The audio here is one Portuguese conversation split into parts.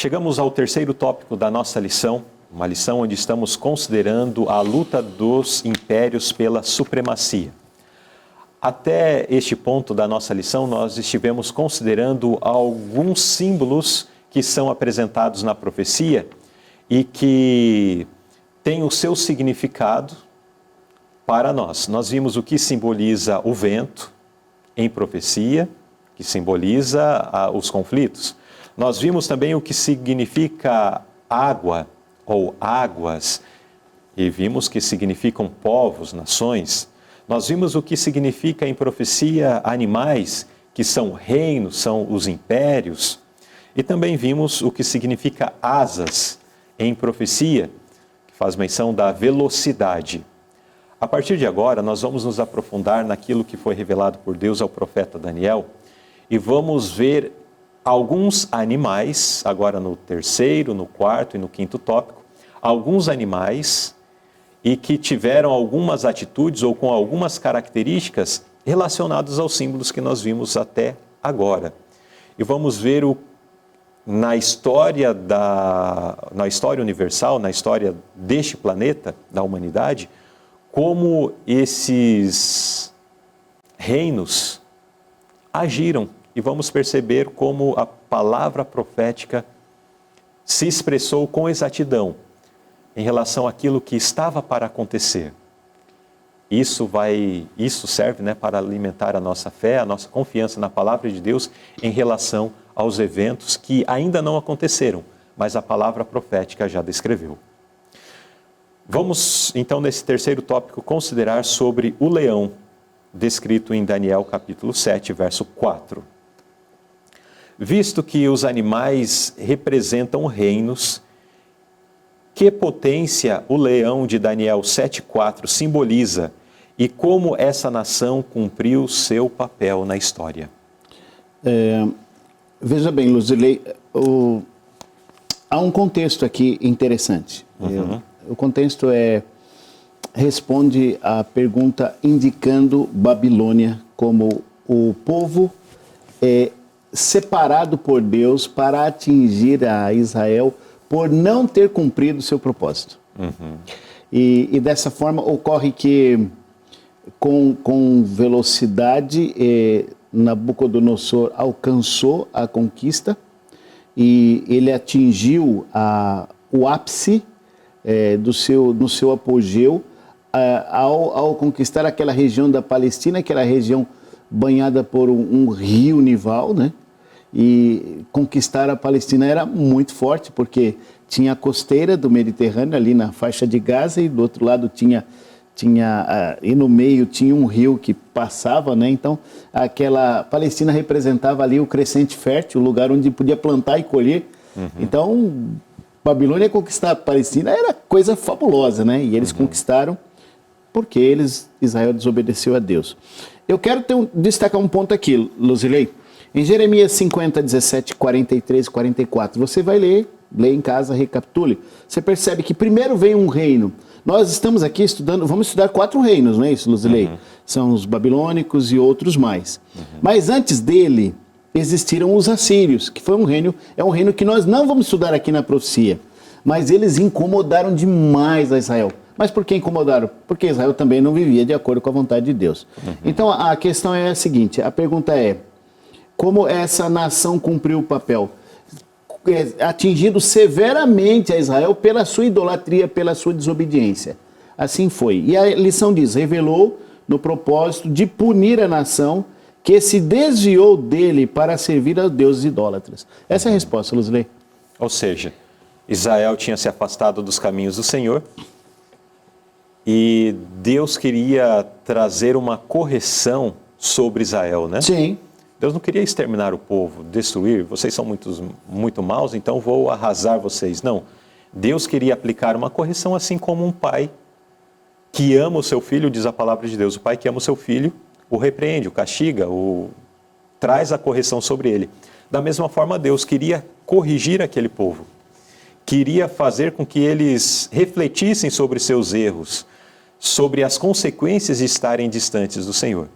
Chegamos ao terceiro tópico da nossa lição, uma lição onde estamos considerando a luta dos impérios pela supremacia. Até este ponto da nossa lição, nós estivemos considerando alguns símbolos que são apresentados na profecia e que têm o seu significado para nós. Nós vimos o que simboliza o vento em profecia, que simboliza os conflitos. Nós vimos também o que significa água ou águas, e vimos que significam povos, nações. Nós vimos o que significa em profecia animais, que são reinos, são os impérios. E também vimos o que significa asas em profecia, que faz menção da velocidade. A partir de agora, nós vamos nos aprofundar naquilo que foi revelado por Deus ao profeta Daniel e vamos ver alguns animais, agora no terceiro, no quarto e no quinto tópico, alguns animais e que tiveram algumas atitudes ou com algumas características relacionadas aos símbolos que nós vimos até agora. E vamos ver na história universal, na história deste planeta, da humanidade, como esses reinos agiram. E vamos perceber como a palavra profética se expressou com exatidão em relação àquilo que estava para acontecer. Isso serve, para alimentar a nossa fé, a nossa confiança na palavra de Deus em relação aos eventos que ainda não aconteceram, mas a palavra profética já descreveu. Vamos, então, nesse terceiro tópico, considerar sobre o leão, descrito em Daniel capítulo 7, verso 4. Visto que os animais representam reinos, que potência o leão de Daniel 7,4 simboliza e como essa nação cumpriu seu papel na história? Veja bem, Luzilei, há um contexto aqui interessante. O contexto responde à pergunta indicando Babilônia como o povo separado por Deus para atingir a Israel por não ter cumprido o seu propósito. E dessa forma ocorre que com velocidade Nabucodonosor alcançou a conquista e ele atingiu o ápice no seu apogeu ao conquistar aquela região da Palestina, aquela região banhada por um rio nival, né? E conquistar a Palestina era muito forte, porque tinha a costeira do Mediterrâneo ali na faixa de Gaza e do outro lado e no meio tinha um rio que passava, né? Então aquela Palestina representava ali o crescente fértil, o lugar onde podia plantar e colher. Então Babilônia conquistar a Palestina era coisa fabulosa, né? E eles conquistaram porque Israel desobedeceu a Deus. Eu quero destacar um ponto aqui, Luzilei. Em Jeremias 50, 17, 43 e 44, você vai ler em casa, recapitule. Você percebe que primeiro vem um reino. Nós estamos aqui vamos estudar 4 reinos, não é isso, Luzilei? São os babilônicos e outros mais. Mas antes dele, existiram os assírios, que é um reino que nós não vamos estudar aqui na profecia. Mas eles incomodaram demais a Israel. Mas por que incomodaram? Porque Israel também não vivia de acordo com a vontade de Deus. Então a questão é a seguinte, a pergunta é, como essa nação cumpriu o papel? Atingindo severamente a Israel pela sua idolatria, pela sua desobediência. Assim foi. E a lição diz, revelou no propósito de punir a nação que se desviou dele para servir aos deuses idólatras. Essa é a resposta, Luzilei. Ou seja, Israel tinha se afastado dos caminhos do Senhor e Deus queria trazer uma correção sobre Israel, né? Sim. Deus não queria exterminar o povo, destruir, vocês são muito maus, então vou arrasar vocês. Não, Deus queria aplicar uma correção assim como um pai que ama o seu filho, diz a palavra de Deus. O pai que ama o seu filho o repreende, o castiga, traz a correção sobre ele. Da mesma forma, Deus queria corrigir aquele povo, queria fazer com que eles refletissem sobre seus erros, sobre as consequências de estarem distantes do Senhor.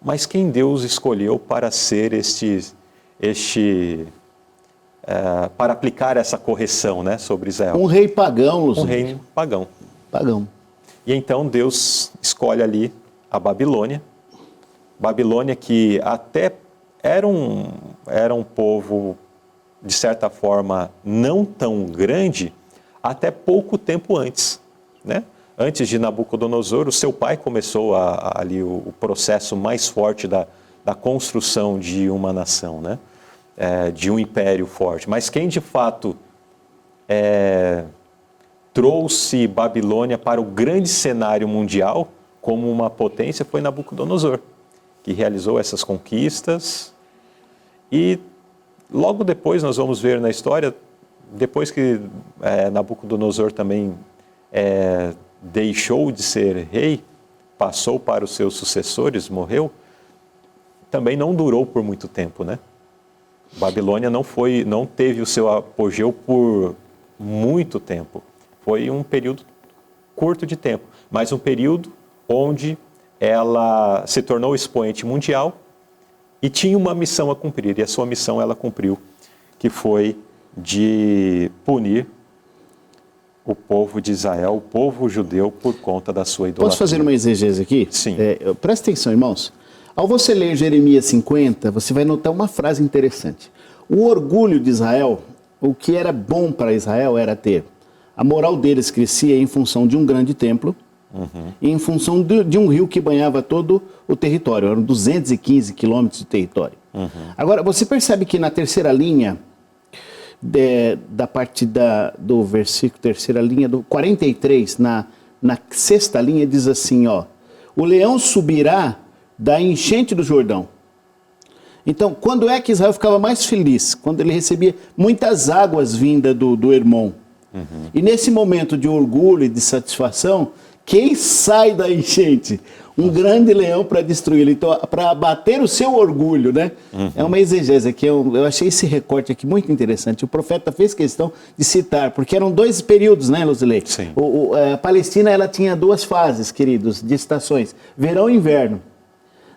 Mas quem Deus escolheu para ser para aplicar essa correção, né, sobre Israel. Um rei pagão, Lúcio. Um reino pagão. Pagão. E então Deus escolhe ali a Babilônia. Babilônia que até era um povo, de certa forma, não tão grande, até pouco tempo antes, né? Antes de Nabucodonosor, o seu pai começou ali o processo mais forte da construção de uma nação, né? De um império forte. Mas quem de fato trouxe Babilônia para o grande cenário mundial como uma potência foi Nabucodonosor, que realizou essas conquistas. E logo depois nós vamos ver na história, depois que Nabucodonosor também deixou de ser rei, passou para os seus sucessores, morreu, também não durou por muito tempo, né? Babilônia não teve o seu apogeu por muito tempo. Foi um período curto de tempo, mas um período onde ela se tornou expoente mundial e tinha uma missão a cumprir, e a sua missão ela cumpriu, que foi de punir o povo de Israel, o povo judeu, por conta da sua idolatria. Posso fazer uma exegese aqui? Sim. Presta atenção, irmãos. Ao você ler Jeremias 50, você vai notar uma frase interessante. O orgulho de Israel, o que era bom para Israel era ter. A moral deles crescia em função de um grande templo, e em função de um rio que banhava todo o território. Eram 215 quilômetros de território. Agora, você percebe que na terceira linha, da parte do versículo, terceira linha, do 43, na sexta linha, diz assim, ó: o leão subirá da enchente do Jordão. Então, quando é que Israel ficava mais feliz? Quando ele recebia muitas águas vindas do Hermon. E nesse momento de orgulho e de satisfação, quem sai da enchente? Um grande leão para destruí-lo. Então, para abater o seu orgulho, né? É uma exegese aqui. Eu achei esse recorte aqui muito interessante. O profeta fez questão de citar, porque eram dois períodos, né, Luzilei? Sim. A Palestina ela tinha duas fases, queridos, de estações: verão e inverno.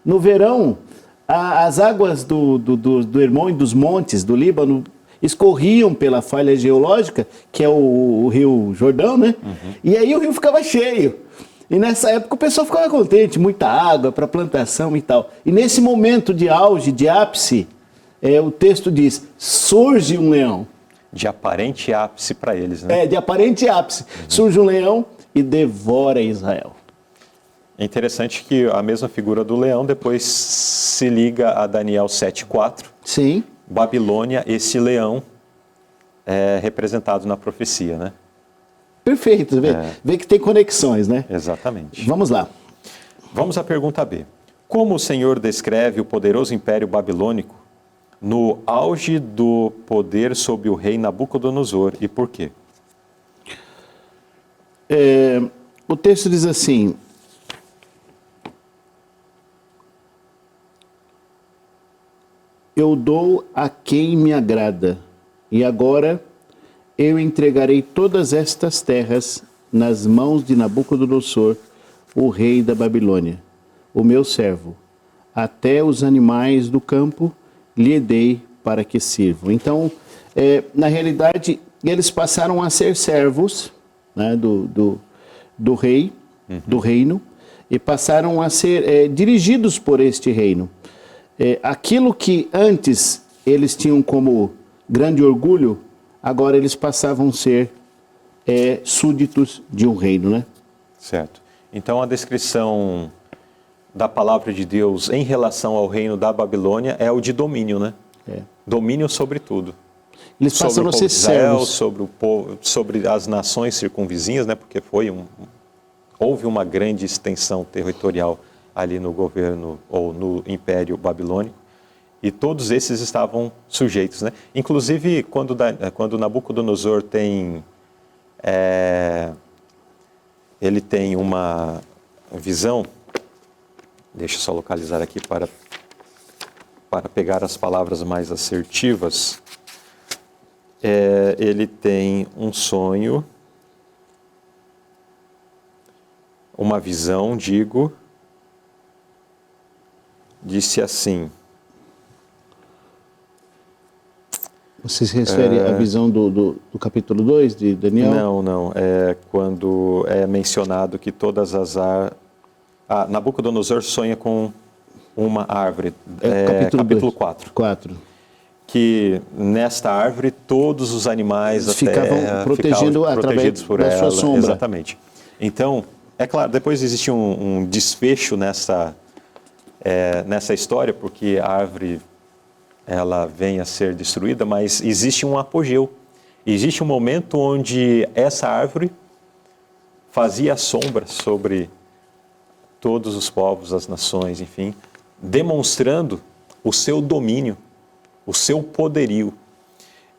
No verão, as águas do Hermon e dos montes do Líbano escorriam pela falha geológica, que é o Rio Jordão, né? E aí o rio ficava cheio. E nessa época o pessoal ficava contente, muita água para plantação e tal. E nesse momento de auge, de ápice, o texto diz: surge um leão. De aparente ápice para eles, né? De aparente ápice. Surge um leão e devora Israel. É interessante que a mesma figura do leão depois se liga a Daniel 7,4. Sim. Babilônia, esse leão é representado na profecia, né? Perfeito, vê que tem conexões, né? Exatamente. Vamos lá. Vamos à pergunta B. Como o Senhor descreve o poderoso império babilônico no auge do poder sob o rei Nabucodonosor e por quê? O texto diz assim: eu dou a quem me agrada, e agora eu entregarei todas estas terras nas mãos de Nabucodonosor, o rei da Babilônia, o meu servo. Até os animais do campo lhe dei para que sirvam. Então, na realidade, eles passaram a ser servos, né, do rei, do reino, e passaram a ser dirigidos por este reino. Aquilo que antes eles tinham como grande orgulho, agora eles passavam a ser súditos de um reino, né? Certo. Então a descrição da palavra de Deus em relação ao reino da Babilônia é o de domínio, né? Domínio sobre tudo. Eles passaram a ser Israel, servos. sobre o povo, sobre as nações circunvizinhas, né? Porque houve uma grande extensão territorial ali no governo ou no Império Babilônico, e todos esses estavam sujeitos, né? Inclusive, quando Nabucodonosor ele tem uma visão, deixa eu só localizar aqui para pegar as palavras mais assertivas, ele tem um sonho, uma visão, disse assim: Você se refere à visão do capítulo 2 de Daniel? Não. É quando é mencionado que todas as Nabucodonosor sonha com uma árvore. Capítulo 4. 4. Que nesta árvore todos os animais da ficavam terra protegidos protegidos por da ela. sua sombra. Exatamente. Então, é claro, depois existe um desfecho nessa história, porque a árvore ela vem a ser destruída, mas existe um apogeu. Existe um momento onde essa árvore fazia sombra sobre todos os povos, as nações, enfim, demonstrando o seu domínio, o seu poderio.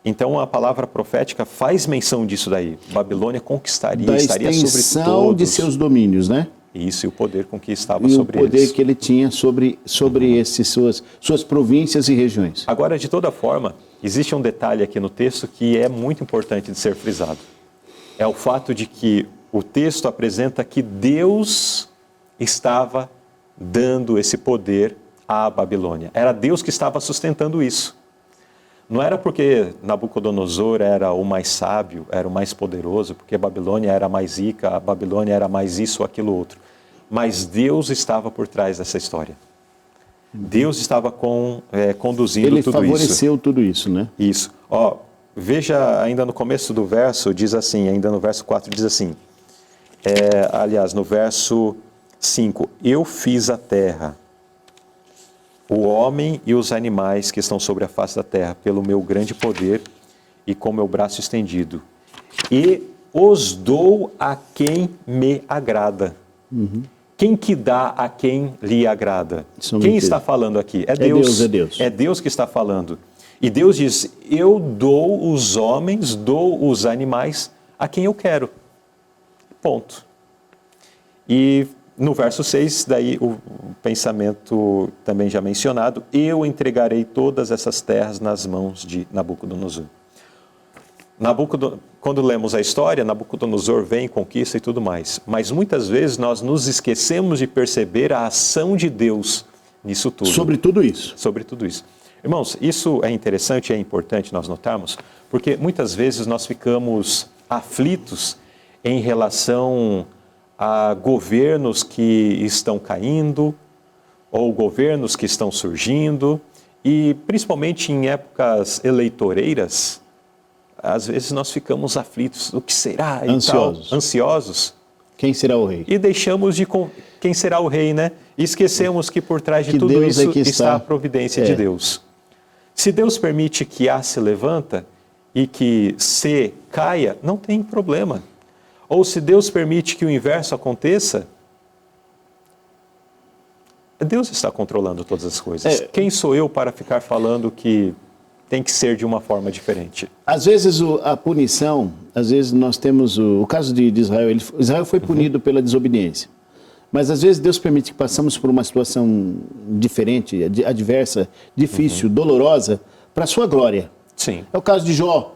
Então a palavra profética faz menção disso daí. Babilônia conquistaria, estaria sobre todos. De seus domínios, né? Isso, e o poder com que estava e sobre eles. E o poder que ele tinha sobre suas províncias e regiões. Agora, de toda forma, existe um detalhe aqui no texto que é muito importante de ser frisado. É o fato de que o texto apresenta que Deus estava dando esse poder à Babilônia. Era Deus que estava sustentando isso. Não era porque Nabucodonosor era o mais sábio, era o mais poderoso, porque a Babilônia era mais rica, a Babilônia era mais isso ou aquilo outro. Mas Deus estava por trás dessa história. Deus estava conduzindo tudo isso. Ele favoreceu tudo isso, né? Isso. Veja ainda no começo do verso, diz assim, ainda no verso 4 diz assim, aliás, no verso 5, eu fiz a terra, o homem e os animais que estão sobre a face da terra, pelo meu grande poder e com meu braço estendido. E os dou a quem me agrada. Uhum. Quem que dá a quem lhe agrada? Quem está falando aqui? É Deus. É Deus. É Deus que está falando. E Deus diz, eu dou os homens, dou os animais a quem eu quero. Ponto. E no verso 6, daí o pensamento também já mencionado, eu entregarei todas essas terras nas mãos de Nabucodonosor. Quando lemos a história, Nabucodonosor vem, conquista e tudo mais. Mas muitas vezes nós nos esquecemos de perceber a ação de Deus nisso tudo. Sobre tudo isso. Sobre tudo isso. Irmãos, isso é interessante e é importante nós notarmos, porque muitas vezes nós ficamos aflitos em relação a governos que estão caindo, ou governos que estão surgindo, e principalmente em épocas eleitoreiras, às vezes nós ficamos aflitos, o que será? Ansiosos. Quem será o rei? E deixamos de quem será o rei, né? E esquecemos que por trás de tudo Deus isso que está a providência de Deus. Se Deus permite que A se levanta e que C caia, não tem problema. Ou se Deus permite que o inverso aconteça, Deus está controlando todas as coisas. Quem sou eu para ficar falando que tem que ser de uma forma diferente? Às vezes a punição, às vezes nós temos o caso de Israel. Israel foi punido pela desobediência. Mas às vezes Deus permite que passamos por uma situação diferente, adversa, difícil, dolorosa, para a sua glória. Sim. É o caso de Jó.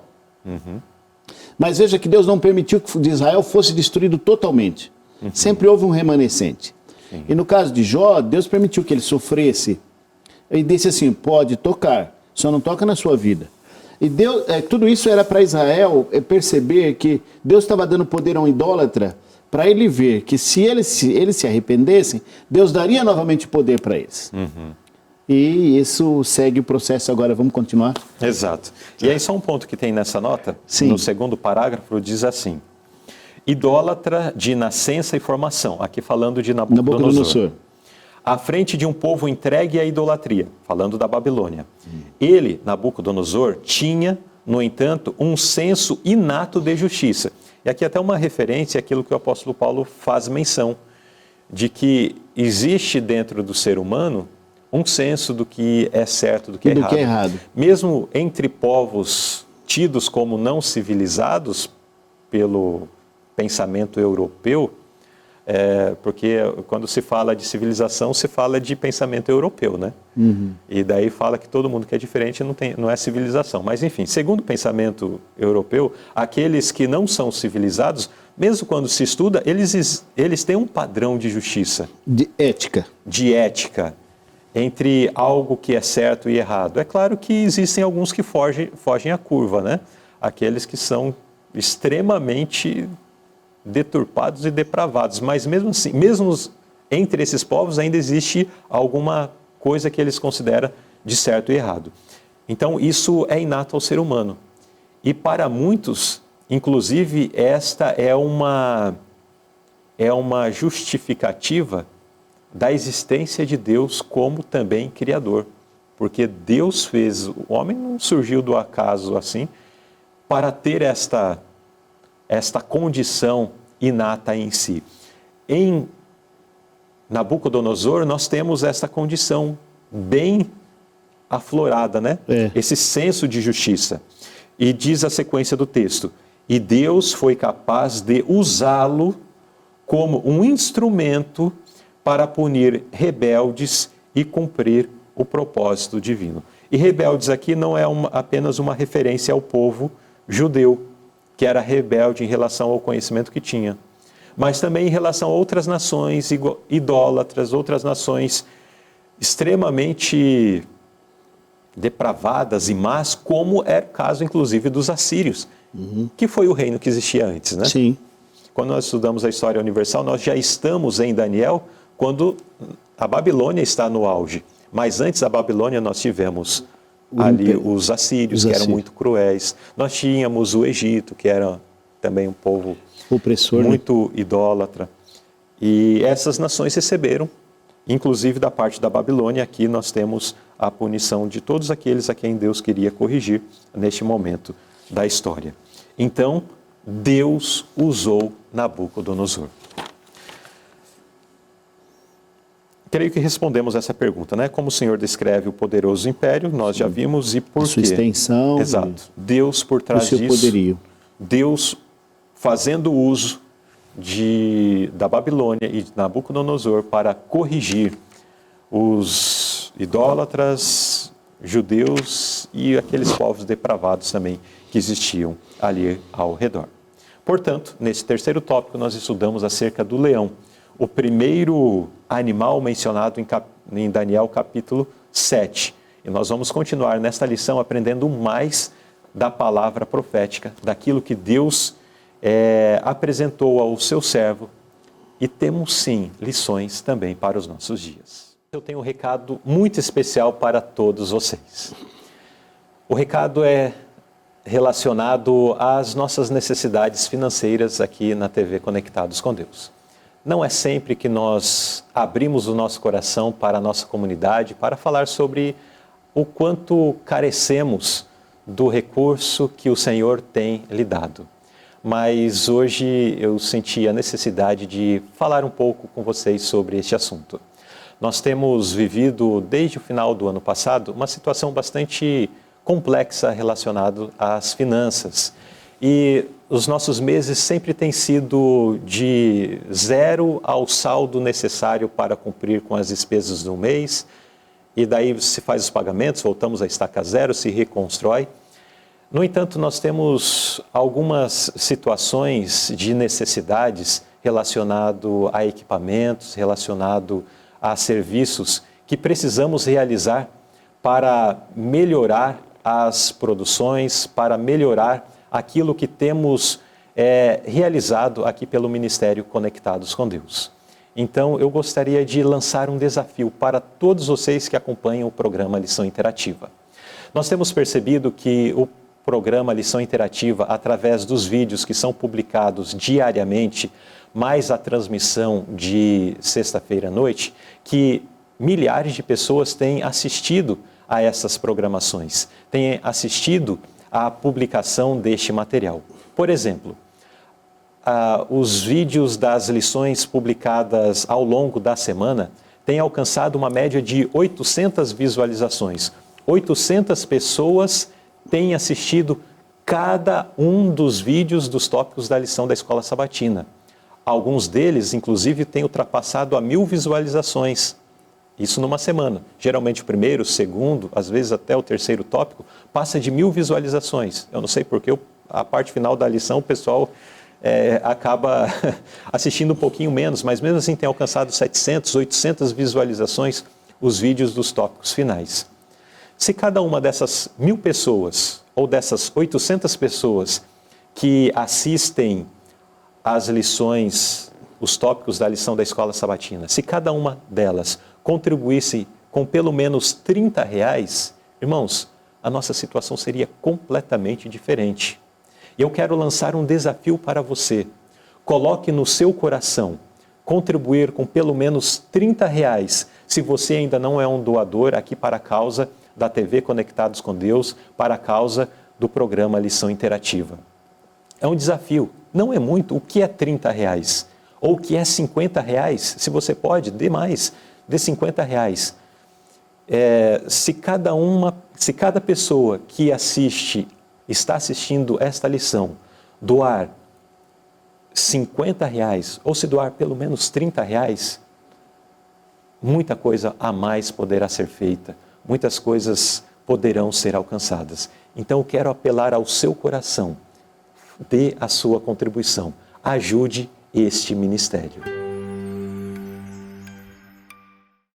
Mas veja que Deus não permitiu que Israel fosse destruído totalmente. Sempre houve um remanescente. Sim. E no caso de Jó, Deus permitiu que ele sofresse. Ele disse assim, pode tocar, só não toca na sua vida. E Deus, tudo isso era para Israel perceber que Deus estava dando poder a um idólatra para ele ver que se eles se arrependessem, Deus daria novamente poder para eles. E isso segue o processo agora. Vamos continuar? Exato. E aí só um ponto que tem nessa nota, Sim. No segundo parágrafo, diz assim, idólatra de nascença e formação, aqui falando de Nabucodonosor. À frente de um povo entregue à idolatria, falando da Babilônia. Ele, Nabucodonosor, tinha, no entanto, um senso inato de justiça. E aqui até uma referência àquilo que o apóstolo Paulo faz menção, de que existe dentro do ser humano um senso do que é certo, do que é errado. Mesmo entre povos tidos como não civilizados pelo pensamento europeu, porque quando se fala de civilização, se fala de pensamento europeu, né? E daí fala que todo mundo que é diferente não é civilização. Mas enfim, segundo o pensamento europeu, aqueles que não são civilizados, mesmo quando se estuda, eles têm um padrão de justiça. De ética. De ética. entre algo que é certo e errado. É claro que existem alguns que fogem à curva, né? Aqueles que são extremamente deturpados e depravados, mas mesmo assim, mesmo entre esses povos ainda existe alguma coisa que eles consideram de certo e errado. Então isso é inato ao ser humano. E para muitos, inclusive, esta é uma justificativa da existência de Deus como também Criador. Porque Deus fez, o homem não surgiu do acaso assim, para ter esta condição inata em si. Em Nabucodonosor, nós temos esta condição bem aflorada, né? Esse senso de justiça. E diz a sequência do texto: e Deus foi capaz de usá-lo como um instrumento para punir rebeldes e cumprir o propósito divino. E rebeldes aqui não é apenas uma referência ao povo judeu, que era rebelde em relação ao conhecimento que tinha, mas também em relação a outras nações idólatras, outras nações extremamente depravadas e más, como é o caso, inclusive, dos assírios, que foi o reino que existia antes, né? Sim. Quando nós estudamos a história universal, nós já estamos em Daniel, quando a Babilônia está no auge. Mas antes da Babilônia, nós tivemos ali os assírios, que eram muito cruéis. Nós tínhamos o Egito, que era também um povo opressor, muito idólatra. E essas nações receberam, inclusive da parte da Babilônia, aqui nós temos a punição de todos aqueles a quem Deus queria corrigir neste momento da história. Então, Deus usou Nabucodonosor. Creio que respondemos essa pergunta, né? Como o Senhor descreve o poderoso império, nós já vimos, e por quê? Sua extensão. Exato. Deus por trás disso. O seu poderio. Deus fazendo uso da Babilônia e de Nabucodonosor para corrigir os idólatras, judeus e aqueles povos depravados também que existiam ali ao redor. Portanto, nesse terceiro tópico, nós estudamos acerca do leão, o primeiro animal mencionado em Daniel capítulo 7. E nós vamos continuar nesta lição aprendendo mais da palavra profética, daquilo que Deus apresentou ao seu servo. E temos sim lições também para os nossos dias. Eu tenho um recado muito especial para todos vocês. O recado é relacionado às nossas necessidades financeiras aqui na TV Conectados com Deus. Não é sempre que nós abrimos o nosso coração para a nossa comunidade para falar sobre o quanto carecemos do recurso que o Senhor tem lhe dado. Mas hoje eu senti a necessidade de falar um pouco com vocês sobre este assunto. Nós temos vivido, desde o final do ano passado, uma situação bastante complexa relacionada às finanças. E os nossos meses sempre têm sido de zero ao saldo necessário para cumprir com as despesas do mês. E daí se faz os pagamentos, voltamos à estaca zero, se reconstrói. No entanto, nós temos algumas situações de necessidades relacionado a equipamentos, relacionado a serviços que precisamos realizar para melhorar as produções, para melhorar aquilo que temos realizado aqui pelo Ministério Conectados com Deus. Então, eu gostaria de lançar um desafio para todos vocês que acompanham o programa Lição Interativa. Nós temos percebido que o programa Lição Interativa, através dos vídeos que são publicados diariamente, mais a transmissão de sexta-feira à noite, que milhares de pessoas têm assistido a essas programações, têm assistido à publicação deste material. Por exemplo, os vídeos das lições publicadas ao longo da semana têm alcançado uma média de 800 visualizações. 800 pessoas têm assistido cada um dos vídeos dos tópicos da lição da Escola Sabatina. Alguns deles, inclusive, têm ultrapassado a 1000 visualizações. Isso numa semana. Geralmente o primeiro, o segundo, às vezes até o terceiro tópico, passa de 1000 visualizações. Eu não sei porque a parte final da lição o pessoal acaba assistindo um pouquinho menos, mas mesmo assim tem alcançado 700, 800 visualizações, os vídeos dos tópicos finais. Se cada uma dessas 1.000 pessoas, ou dessas 800 pessoas que assistem às lições, os tópicos da lição da Escola Sabatina, se cada uma delas contribuísse com pelo menos R$30, irmãos, a nossa situação seria completamente diferente. E eu quero lançar um desafio para você. Coloque no seu coração contribuir com pelo menos R$30, se você ainda não é um doador aqui para a causa da TV Conectados com Deus, para a causa do programa Lição Interativa. É um desafio, não é muito. O que é R$30? Ou o que é R$50? Se você pode, dê mais, dê R$50. Se cada pessoa que está assistindo esta lição, doar R$50, ou se doar pelo menos R$30, muita coisa a mais poderá ser feita, muitas coisas poderão ser alcançadas. Então eu quero apelar ao seu coração, dê a sua contribuição, ajude este ministério.